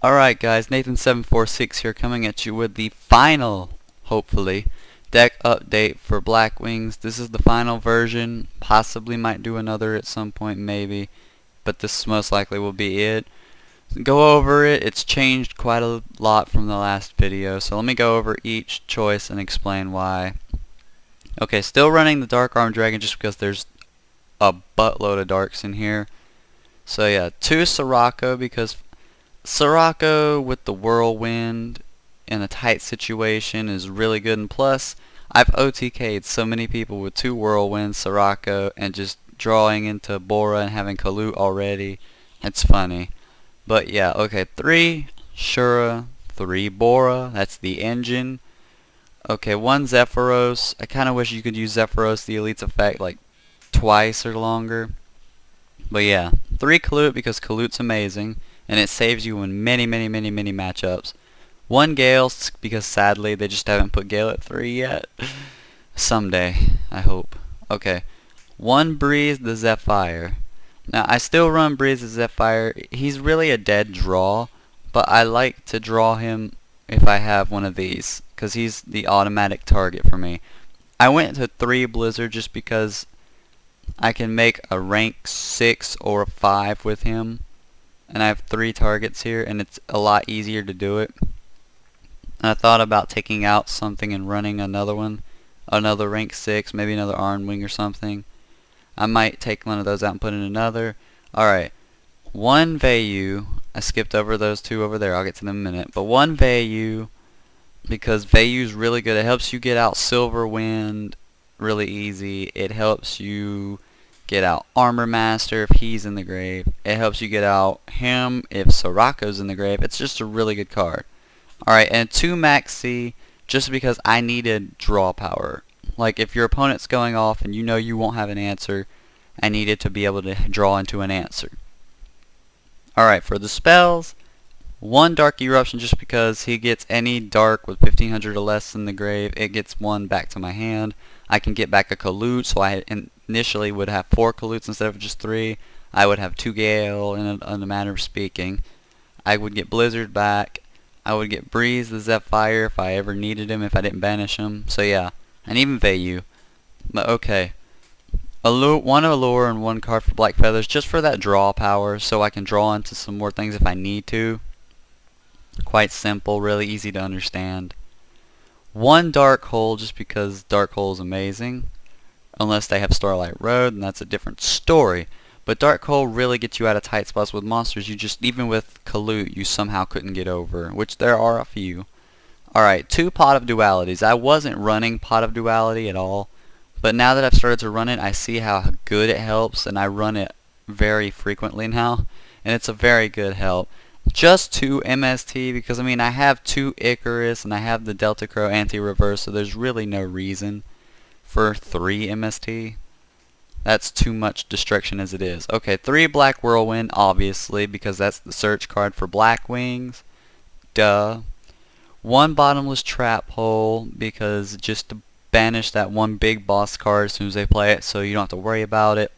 Alright guys, Nathan746 here coming at you with the final, hopefully, deck update for Blackwings. This is the final version, possibly might do another at some point maybe, but this most likely will be it. Go over it, it's changed quite a lot from the last video, so let me go over each choice and explain why. Okay, still running the Dark Arm Dragon just because there's a buttload of darks in here. So yeah, 2 Sirocco because Sirocco with the Whirlwind in a tight situation is really good, and plus I've OTK'd so many people with 2 Whirlwinds, Sirocco, and just drawing into Bora and having Kalut already. It's funny. But yeah, okay, 3 Shura, 3 Bora, that's the engine. Okay, 1 Zephyros. I kinda wish you could use Zephyros, the Elite's effect, like twice or longer. But yeah, 3 Kalut because Kalut's amazing, and it saves you in many matchups. 1 Gale because sadly they just haven't put Gale at 3 yet. Someday, I hope. Okay, 1 Breeze the Zephyr. Now I still run Breeze the Zephyr. He's really a dead draw, but I like to draw him if I have one of these, because he's the automatic target for me. I went to 3 Blizzard just because I can make a rank 6 or a 5 with him, and I have 3 targets here, and it's a lot easier to do it. And I thought about taking out something and running another one, another rank 6, maybe another Iron Wing or something. I might take one of those out and put in another. Alright, 1 Vayu. I skipped over those 2 over there, I'll get to them in a minute. But 1 Vayu, because Vayu's really good. It helps you get out Silver Wind really easy. It helps you get out Armor Master if he's in the grave. It helps you get out him if Sirocco's in the grave. It's just a really good card. Alright, and 2 Maxi just because I needed draw power. Like if your opponent's going off and you know you won't have an answer, I needed to be able to draw into an answer. Alright, for the spells, 1 Dark Eruption just because he gets any dark with 1500 or less in the grave, it gets 1 back to my hand. I can get back a Kalut, so I initially would have 4 Kaluts instead of just 3. I would have 2 Gale in a matter of speaking. I would get Blizzard back. I would get Breeze the Zephyr if I ever needed him, if I didn't banish him. So yeah, and even Vayu. But okay. 1 Allure and 1 card for Black Feathers just for that draw power, so I can draw into some more things if I need to. Quite simple, really easy to understand. 1 Dark Hole just because Dark Hole is amazing. Unless they have Starlight Road, and that's a different story. But Dark Hole really gets you out of tight spots with monsters you just, even with Kalut, you somehow couldn't get over, which there are a few. Alright, 2 Pot of Dualities. I wasn't running Pot of Duality at all, but now that I've started to run it, I see how good it helps, and I run it very frequently now, and it's a very good help. Just 2 MST, because I mean I have 2 Icarus, and I have the Delta Crow anti-reverse, so there's really no reason for 3 MST. That's too much destruction as it is. Okay, 3 Black Whirlwind, obviously, because that's the search card for Blackwings. Duh. 1 Bottomless Trap Hole, because just to banish that 1 big boss card as soon as they play it, so you don't have to worry about it.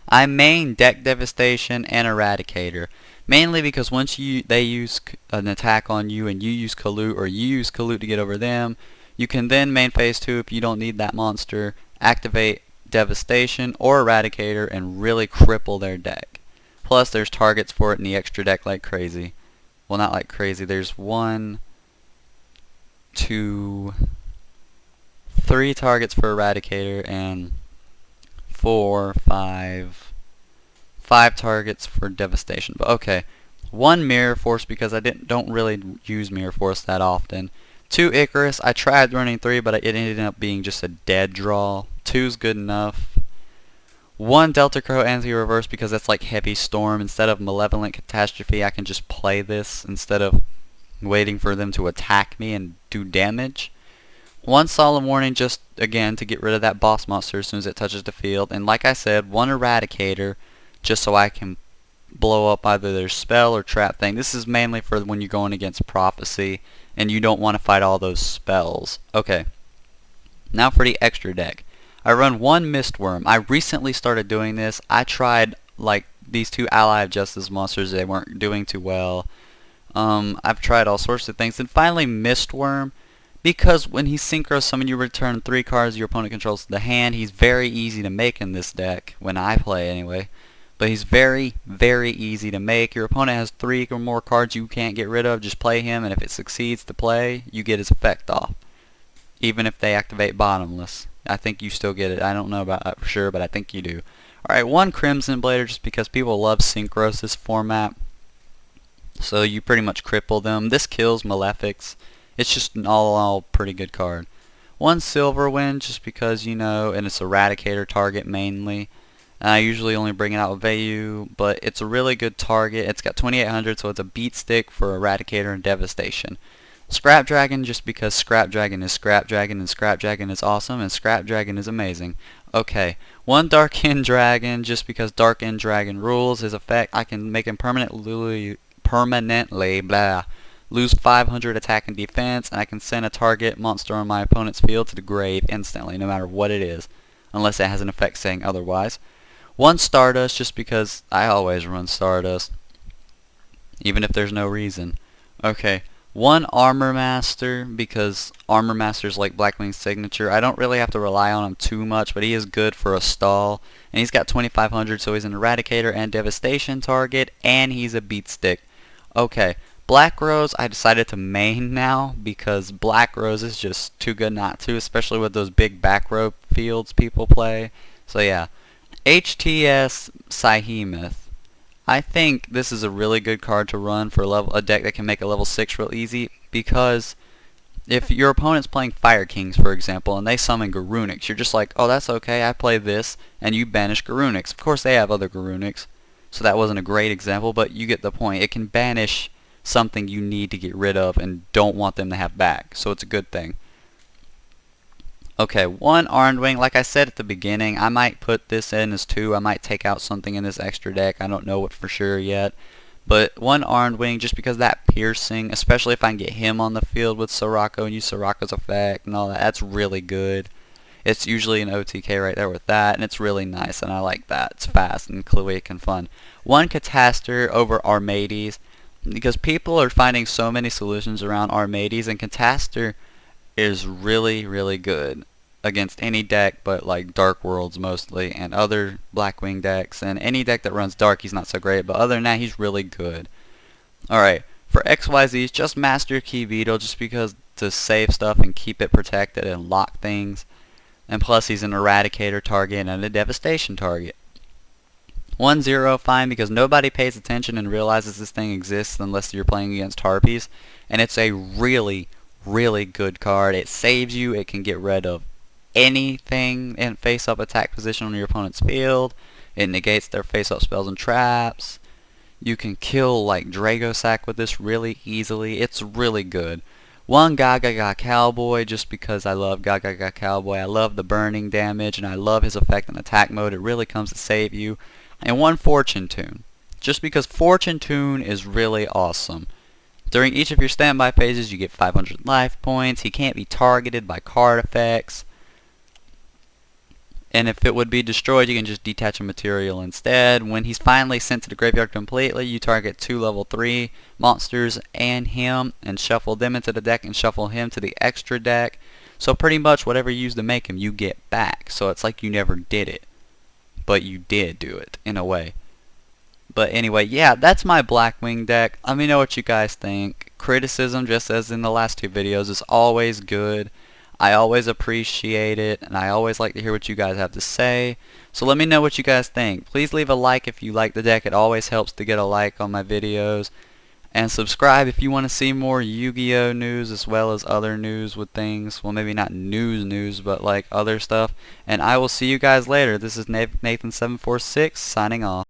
I main Deck Devastation and Eradicator, mainly because once they use an attack on you and you use Kalut, or you use Kalut to get over them, you can then main phase 2 if you don't need that monster, activate Devastation or Eradicator and really cripple their deck. Plus there's targets for it in the extra deck like crazy. Well, not like crazy. There's 1, 2, 3 targets for Eradicator and 4, 5 targets for Devastation. But okay, 1 Mirror Force because I don't really use Mirror Force that often. 2 Icarus. I tried running 3, but it ended up being just a dead draw. 2's good enough. 1 Delta Crow anti-reverse because that's like Heavy Storm. Instead of Malevolent Catastrophe, I can just play this instead of waiting for them to attack me and do damage. 1 Solemn Warning just, again, to get rid of that boss monster as soon as it touches the field. And like I said, 1 Eradicator just so I can blow up either their spell or trap thing. This is mainly for when you're going against Prophecy and you don't want to fight all those spells. Okay, now for the extra deck. I run 1 Mistworm. I recently started doing this. I tried like these two ally justice monsters, they weren't doing too well. I've tried all sorts of things, and finally Mistworm, because when he synchro summon, you return 3 cards your opponent controls to the hand. He's very easy to make in this deck, when I play anyway. But he's very, very easy to make. Your opponent has 3 or more cards you can't get rid of. Just play him, and if it succeeds to play, you get his effect off. Even if they activate Bottomless. I think you still get it. I don't know about that for sure, but I think you do. Alright, 1 Crimson Blader, just because people love Synchros this format. So you pretty much cripple them. This kills Malefics. It's just an all pretty good card. 1 Silverwind, just because, you know, and it's Eradicator target mainly. I usually only bring it out with Vayu, but it's a really good target. It's got 2800, so it's a beat stick for Eradicator and Devastation. Scrap Dragon, just because Scrap Dragon is Scrap Dragon, and Scrap Dragon is awesome, and Scrap Dragon is amazing. Okay, 1 Dark End Dragon, just because Dark End Dragon rules. His effect, I can make him permanently lose 500 attack and defense, and I can send a target monster on my opponent's field to the grave instantly, no matter what it is, unless it has an effect saying otherwise. 1 Stardust, just because I always run Stardust, even if there's no reason. Okay, 1 Armor Master, because Armor Master's like Blackwing's signature. I don't really have to rely on him too much, but he is good for a stall. And he's got 2500, so he's an Eradicator and Devastation target, and he's a beat stick. Okay, Black Rose, I decided to main now, because Black Rose is just too good not to, especially with those big back row fields people play. So yeah. HTS Psyhemoth. I think this is a really good card to run for a deck that can make a level 6 real easy, because if your opponent's playing Fire Kings, for example, and they summon Garunix, you're just like, oh, that's okay, I play this, and you banish Garunix. Of course, they have other Garunix, so that wasn't a great example, but you get the point. It can banish something you need to get rid of and don't want them to have back, so it's a good thing. Okay, 1 Armed Wing. Like I said at the beginning, I might put this in as 2. I might take out something in this extra deck. I don't know what for sure yet. But 1 Armed Wing, just because that piercing, especially if I can get him on the field with Sorako and use Sorako's effect and all that, that's really good. It's usually an OTK right there with that, and it's really nice, and I like that. It's fast and quick and fun. 1 Catastor over Armades, because people are finding so many solutions around Armades, and Catastor is really, really good against any deck but like Dark Worlds mostly, and other Blackwing decks, and any deck that runs Dark he's not so great, but other than that he's really good. Alright, for XYZs, just Master Key Beetle, just because to save stuff and keep it protected and lock things, and plus he's an Eradicator target and a Devastation target. 1-0, fine, because nobody pays attention and realizes this thing exists unless you're playing against Harpies, and it's a really good card. It saves you. It can get rid of anything in face-up attack position on your opponent's field. It negates their face-up spells and traps. You can kill like Dragosack with this really easily. It's really good. 1 Gaga Cowboy, just because I love Gaga Cowboy. I love the burning damage, and I love his effect in attack mode. It really comes to save you. And 1 Fortune Tune, just because Fortune Tune is really awesome. During each of your standby phases, you get 500 life points. He can't be targeted by card effects. And if it would be destroyed, you can just detach a material instead. When he's finally sent to the graveyard completely, you target 2 level 3 monsters and him, and shuffle them into the deck and shuffle him to the extra deck. So pretty much whatever you use to make him, you get back. So it's like you never did it, but you did do it in a way. But anyway, yeah, that's my Blackwing deck. Let me know what you guys think. Criticism, just as in the last 2 videos, is always good. I always appreciate it, and I always like to hear what you guys have to say. So let me know what you guys think. Please leave a like if you like the deck. It always helps to get a like on my videos. And subscribe if you want to see more Yu-Gi-Oh! News, as well as other news with things. Well, maybe not news, but like other stuff. And I will see you guys later. This is Nathan746 signing off.